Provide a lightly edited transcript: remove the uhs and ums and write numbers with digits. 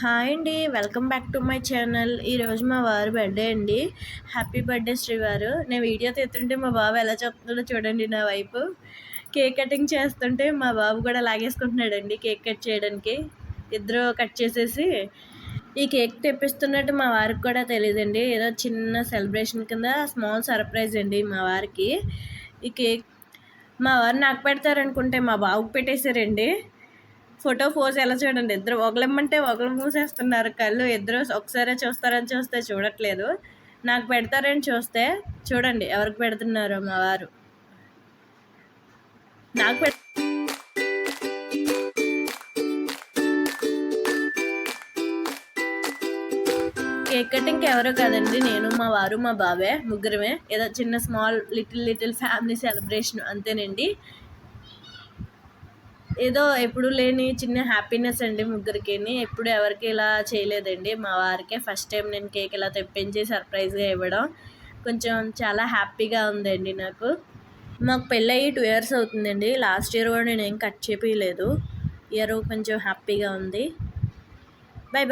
Hi అండి. Welcome back to my channel. ఈరోజు మా వారి బర్త్డే అండి. హ్యాపీ బర్త్డే శ్రీవారు. నేను వీడియో తీస్తుంటే మా బాబు ఎలా చెప్తున్నాడో చూడండి నా వైపు. కేక్ కటింగ్ చేస్తుంటే మా బాబు కూడా లాగేసుకుంటున్నాడండి కేక్ కట్ చేయడానికి. ఇద్దరు కట్ చేసేసి ఈ కేక్ తెప్పిస్తున్నట్టు మా వారికి కూడా తెలియదండి. ఏదో చిన్న సెలబ్రేషన్ కింద స్మాల్ సర్ప్రైజ్ అండి మా వారికి. ఈ కేక్ మా వారు నాకు పెడతారనుకుంటే మా బాబుకి పెట్టేశారండి. ఫోటో పోజ్ ఎలా చూడండి, ఇద్దరు ఒకలమ్మంటే ఒకరు మూసేస్తున్నారు కళ్ళు. ఇద్దరు ఒకసారి చూస్తారని చూస్తే చూడట్లేదు. నాకు పెడతారని చూస్తే చూడండి ఎవరికి పెడుతున్నారో మా వారు. నాకు కేక్ కటింగ్కి ఎవరో కాదండి, నేను మా వారు మా బాబే ముగ్గురమే. ఏదో చిన్న స్మాల్ లిటిల్ ఫ్యామిలీ సెలబ్రేషన్ అంతేనండి. ఏదో ఎప్పుడు లేని చిన్న హ్యాపీనెస్ అండి ముగ్గురికి. ఎప్పుడు ఎవరికి ఇలా చేయలేదండి. మా వారికే ఫస్ట్ టైం నేను కేక్ ఇలా తెప్పించి సర్ప్రైజ్గా ఇవ్వడం కొంచెం చాలా హ్యాపీగా ఉందండి నాకు. మాకు పెళ్ళయి 2 years అవుతుందండి. లాస్ట్ ఇయర్ కూడా నేను ఏం కట్ చేపించలేదు. ఇయర్ కొంచెం హ్యాపీగా ఉంది. Bye bye.